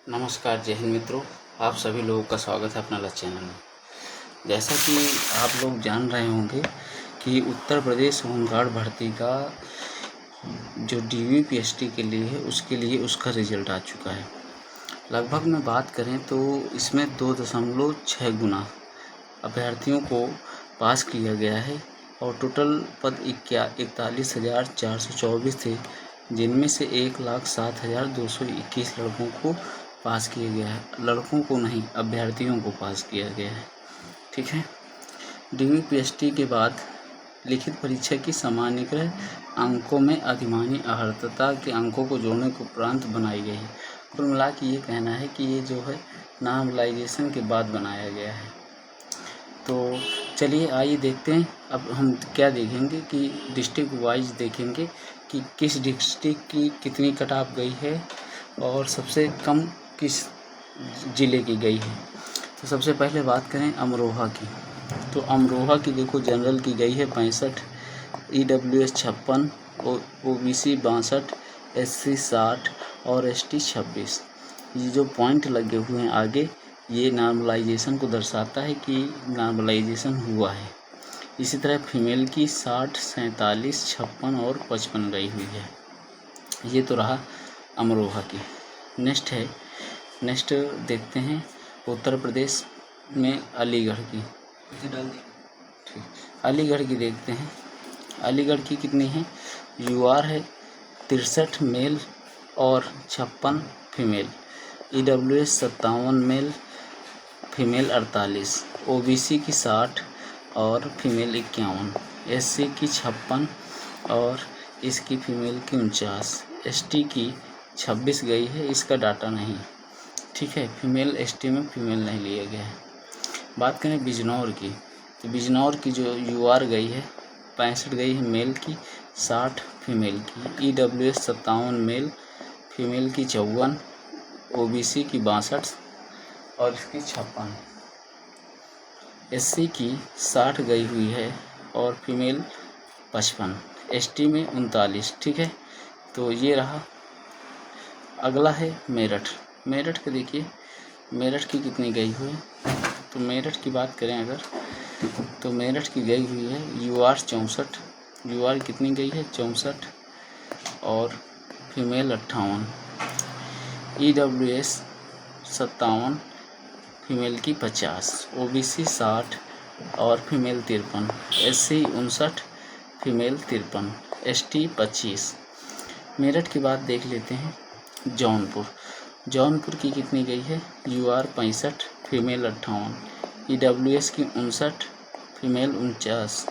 नमस्कार, जय हिंद मित्रों। आप सभी लोगों का स्वागत है अपना लक्ष्य चैनल में। जैसा कि आप लोग जान रहे होंगे कि उत्तर प्रदेश होमगार्ड भर्ती का जो DVPST के लिए है उसका रिजल्ट आ चुका है। लगभग में बात करें तो इसमें 2.6 गुना अभ्यर्थियों को पास किया गया है और टोटल पद 41,424 थे, जिनमें से 1,07,221 लड़कों को पास किया गया है। लड़कों को नहीं, अभ्यर्थियों को पास किया गया है। ठीक है। DVPST के बाद लिखित परीक्षा की सामान्यीकृत अंकों में अधिमानी अर्हता के अंकों को जोड़ने के उपरांत बनाई गई है। कुल मिला के ये कहना है कि ये जो है नॉर्मलाइजेशन के बाद बनाया गया है। तो चलिए आइए देखते हैं। अब हम क्या देखेंगे कि डिस्ट्रिक्ट वाइज देखेंगे कि किस डिस्ट्रिक्ट की कितनी कट ऑफ गई है और सबसे कम किस ज़िले की गई है। तो सबसे पहले बात करें अमरोहा की। तो अमरोहा की देखो जनरल की गई है 65, EWS 56, OBC 62, SC 60 और ST 26। ये जो पॉइंट लगे हुए हैं आगे, ये नॉर्मलाइजेशन को दर्शाता है कि नॉर्मलाइजेशन हुआ है। इसी तरह फीमेल की 60, 47, 56 और 55 गई हुई है। ये तो रहा अमरोहा की। नेक्स्ट देखते हैं उत्तर प्रदेश में अलीगढ़ की। ठीक, अलीगढ़ की देखते हैं। अलीगढ़ की कितनी है? UR है 63 मेल और 56 female, EWS 57 male, female 48, OBC की 60 और फीमेल 51, SC की 56 और इसकी फीमेल की 49, ST की 26 गई है, इसका डाटा नहीं। ठीक है, फीमेल ST में फीमेल नहीं लिया गया है। बात करें बिजनौर की। तो बिजनौर की जो UR गई है 65 गई है मेल की, 60 फीमेल की, EWS 57 मेल, फीमेल की 54, OBC की 62 और इसकी 56, SC की 60 गई हुई है और फीमेल 55, ST में 39। ठीक है, तो ये रहा। अगला है मेरठ। मेरठ के देखिए, मेरठ की कितनी गई हुई है। तो मेरठ की बात करें अगर, तो मेरठ की गई हुई है UR 64, UR कितनी गई है 64 और फीमेल 58, EWS 57, फीमेल की 50, OBC 60 और female 53, SC 59, female 53, ST 25। Meerut की बात देख लेते हैं। जौनपुर की कितनी गई है? UR 65, फीमेल 58, EWS की 59, फीमेल 49,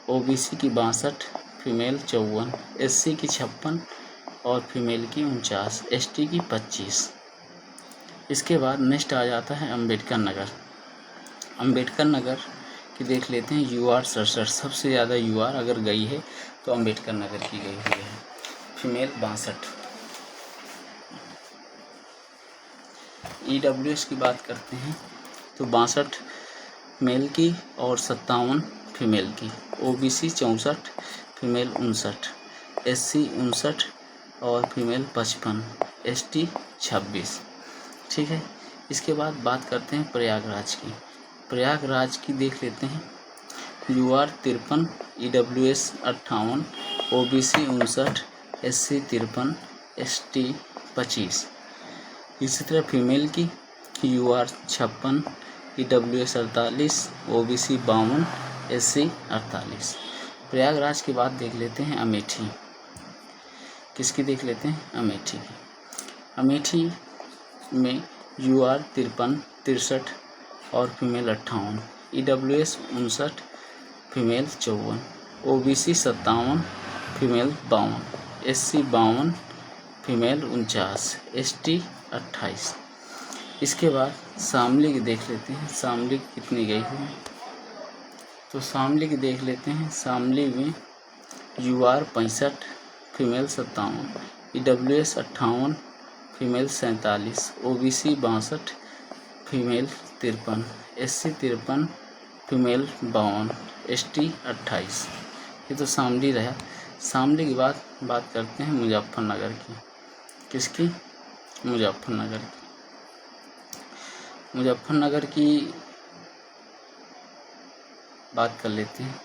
OBC की 62, फीमेल 54, SC की 56 और फीमेल की 49, ST की 25। इसके बाद नेक्स्ट आ जाता है अम्बेडकर नगर। अम्बेडकर नगर की देख लेते हैं। UR 67, सबसे ज़्यादा UR अगर गई है तो अम्बेडकर नगर की गई हुई है, फीमेल 62। EWS की बात करते हैं तो 62 मेल की और 57 फीमेल की, OBC 64, फीमेल 59, SC 59 और फीमेल 55, ST 26। ठीक है, इसके बाद बात करते हैं प्रयागराज की। प्रयागराज की देख लेते हैं। UR 53, EWS 58, OBC 59, SC 53, ST 25। इसी तरह फीमेल की UR 56, EWS 48, OBC 52, SC 48। Prayagraj के बाद देख लेते हैं अमेठी। किसकी देख लेते हैं? अमेठी की। अमेठी में UR 53, 63 और female 58, EWS 59, female 54, OBC 57, female 52, SC 52, female 49, ST 28। इसके बाद शामली की देख लेते हैं। शामली कितनी गई हुई? तो शामली की देख लेते हैं। शामली में UR 65, female 57, EWS 58, female 47, OBC 62, female 53, SC 53, female 52, ST 28। ये तो शामली रहा। शामली के बाद बात करते हैं मुजफ्फरनगर की। किसकी? मुजफ्फरनगर की। मुजफ्फरनगर की बात कर लेते हैं।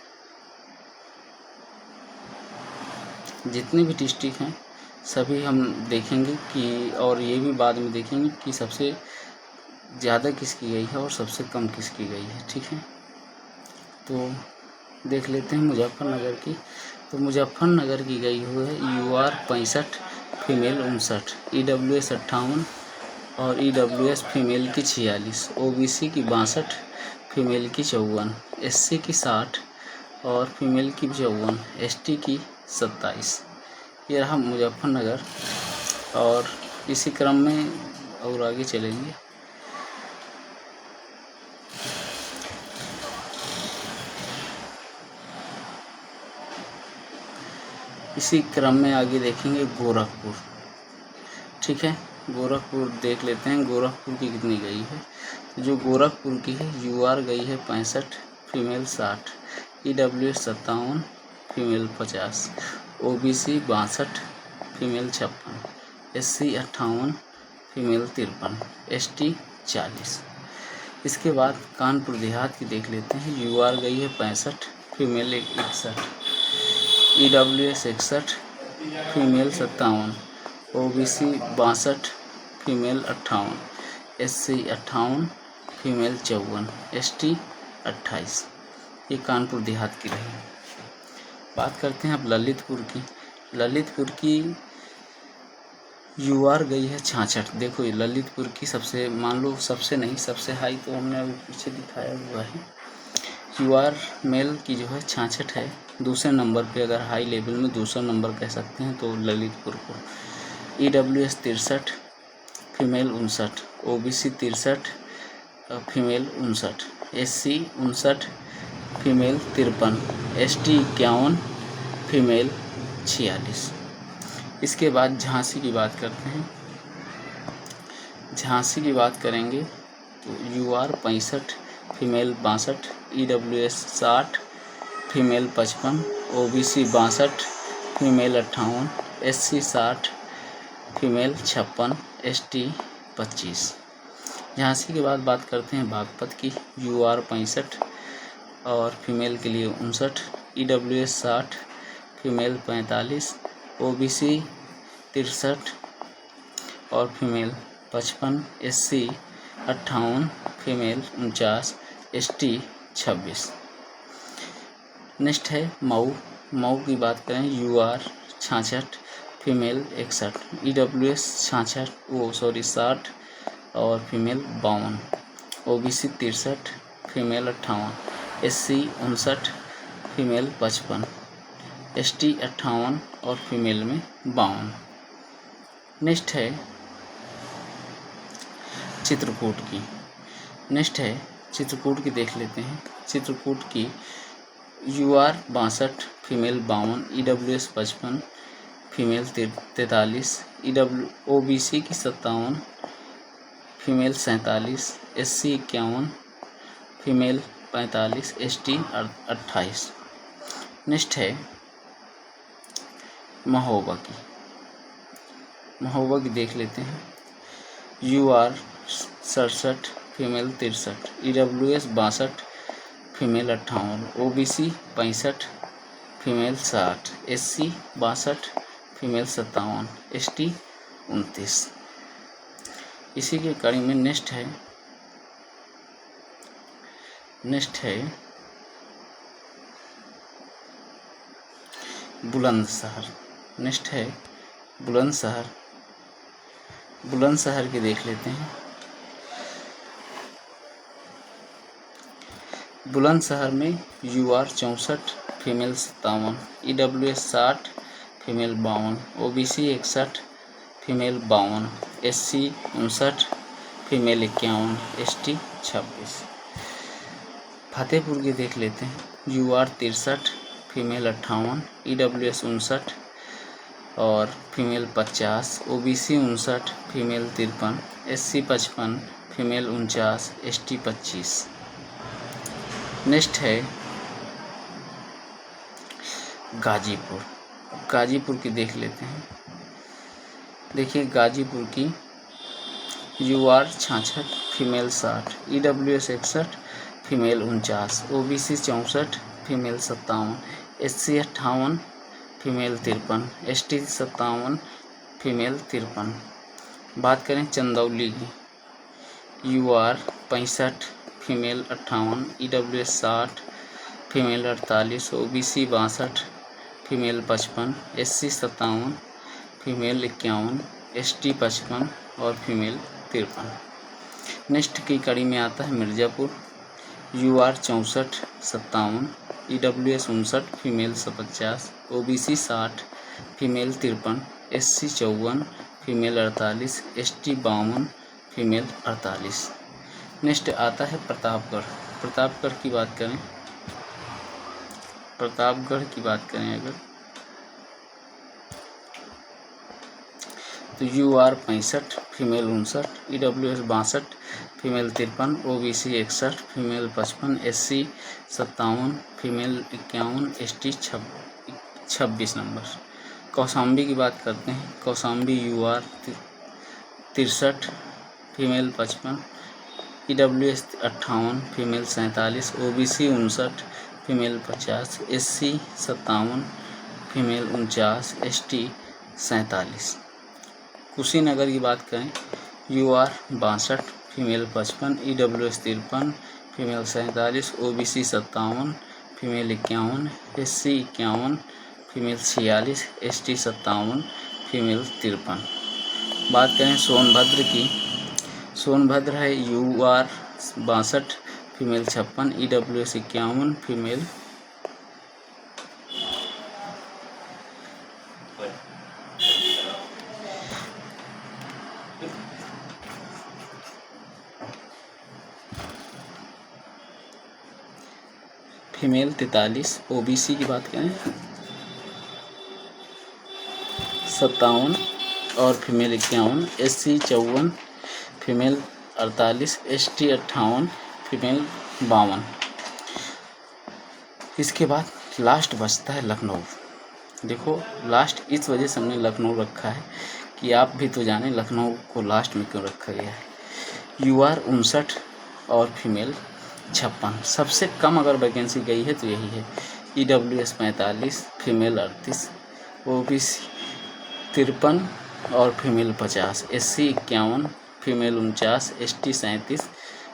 जितने भी डिस्ट्रिक्ट हैं सभी हम देखेंगे कि, और ये भी बाद में देखेंगे कि सबसे ज़्यादा किसकी गई है और सबसे कम किसकी गई है। ठीक है, तो देख लेते हैं मुजफ्फरनगर की। तो मुजफ्फरनगर की गई हुई है UR 65, फीमेल 59, EWS 58 और EWS फीमेल की 46, OBC की 62, फीमेल की 54, SC की 60 और फीमेल की 54, ST की 27। ये रहा मुजफ्फरनगर। और इसी क्रम में और आगे चलेंगे। इसी क्रम में आगे देखेंगे गोरखपुर। ठीक है, गोरखपुर देख लेते हैं गोरखपुर की कितनी गई है। जो गोरखपुर की है UR गई है 65, female 60, EWS 57, female 50, OBC 62, female 56, SC 58, female 53, ST 40। इसके बाद कानपुर देहात की देख लेते हैं। UR गई है 65, female 61, EWS 61, female 57, OBC 62, female 58, SC 58, female 54, ST 28। ये कानपुर देहात की रही। बात करते हैं अब ललितपुर की। ललितपुर की UR गई है 66। देखो ये ललितपुर की सबसे, मान लो सबसे नहीं, सबसे हाई तो हमने अभी पीछे दिखाया हुआ है। UR मेल की जो है 66 है। दूसरे नंबर पे, अगर हाई लेवल में दूसरा नंबर कह सकते हैं तो ललितपुर को। EWS 63, female 59, OBC 63, female 59, SC 59, female 53, ST 51, female 46। इसके बाद झांसी की बात करते हैं। झांसी की बात करेंगे तो UR 65, female 62, EWS 60, female 55, OBC 62, female 58, SC 60, female 56, ST 25। Jhansi के बाद बात करते हैं बागपत की। UR 65 और फीमेल के लिए 59, EWS 60, फीमेल 45, OBC 63 और female 55, SC 58, female 49, ST 26। Next है मऊ। मऊ की बात करें UR 66, फीमेल 61, EWS 60 और female 52, OBC 63, female 58, SC 59, female 55, ST 58 और फीमेल में 52। नेक्स्ट है चित्रकूट की। चित्रकूट की देख लेते हैं। चित्रकूट की UR 62, female 52, EWS 55, female 43, OBC की 57, female 47, SC 51, female 45, ST 28। Next है महोबा की। महोबा की देख लेते हैं। UR 67, female 63, EWS 62, female 58, OBC 65, female 60, SC 62, female 57, ST 29। इसी के कड़ी में नेक्स्ट है बुलंदशहर। नेक्स्ट है बुलंदशहर। बुलंदशहर की देख लेते हैं। बुलंदशहर में UR 64, female 57, EWS 60, female 52, OBC 61, female 52, SC 59, female 51, ST 26। Fatehpur की देख लेते हैं। UR 63, फीमेल 58, EWS 59 और female 50, OBC 59, female 53, SC 55, female 49, ST 25। Next है गाजीपुर। गाजीपुर की देख लेते हैं। देखिए गाजीपुर की UR 66, female 60, EWS 61, female 49, OBC 64, female 57, SC 58, female 53, ST 57, female 53। बात करें चंदौली की, UR 65, female 58, EWS 60, female 48, OBC 62, female 55, SC 57, female 51, ST 55 और फीमेल 53। नेक्स्ट की कड़ी में आता है Mirzapur, UR 64, 57, EWS 59, female 50, OBC 60, female 53, SC 54, female 48, ST 52, female 48। Next आता है प्रतापगढ़। प्रतापगढ़ की बात करें अगर तो UR 65, female 59, EWS 62, female 53, OBC 61, female 55, SC 57, female 51, ST 26 number. Kaushambi की बात करते हैं। Kaushambi UR 63, female 55, EWS 58, female 47, OBC 59, female 50, SC 57, female 49, ST 47। Kushinagar की बात करें, UR 62, female 55, EWS 53, female 47, OBC 57, female 51, SC 51, female 46, ST 57, female 53। बात करें सोनभद्र की, सोनभद्र है UR 62, female 56, EWS 51, female 43। OBC की बात करें 57 और female 51, SC 54, female 48, ST 58, female 52। इसके बाद लास्ट बचता है लखनऊ। देखो लास्ट इस वजह से हमने लखनऊ रखा है कि आप भी तो जाने लखनऊ को लास्ट में क्यों रखा गया है। UR 59 और फीमेल 56। सबसे कम अगर वैकेंसी गई है तो यही है। EWS 45, फीमेल 38, OBC 53 और female 50, SC 51, female 49, ST 37,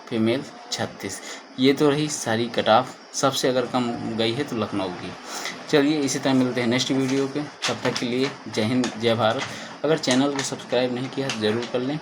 female 36। ये तो रही सारी कट ऑफ। सबसे अगर कम गई है तो लखनऊ की। चलिए इसी तरह मिलते हैं नेक्स्ट वीडियो पे। तब तक के लिए जय हिंद जय भारत। अगर चैनल को सब्सक्राइब नहीं किया तो ज़रूर कर लें।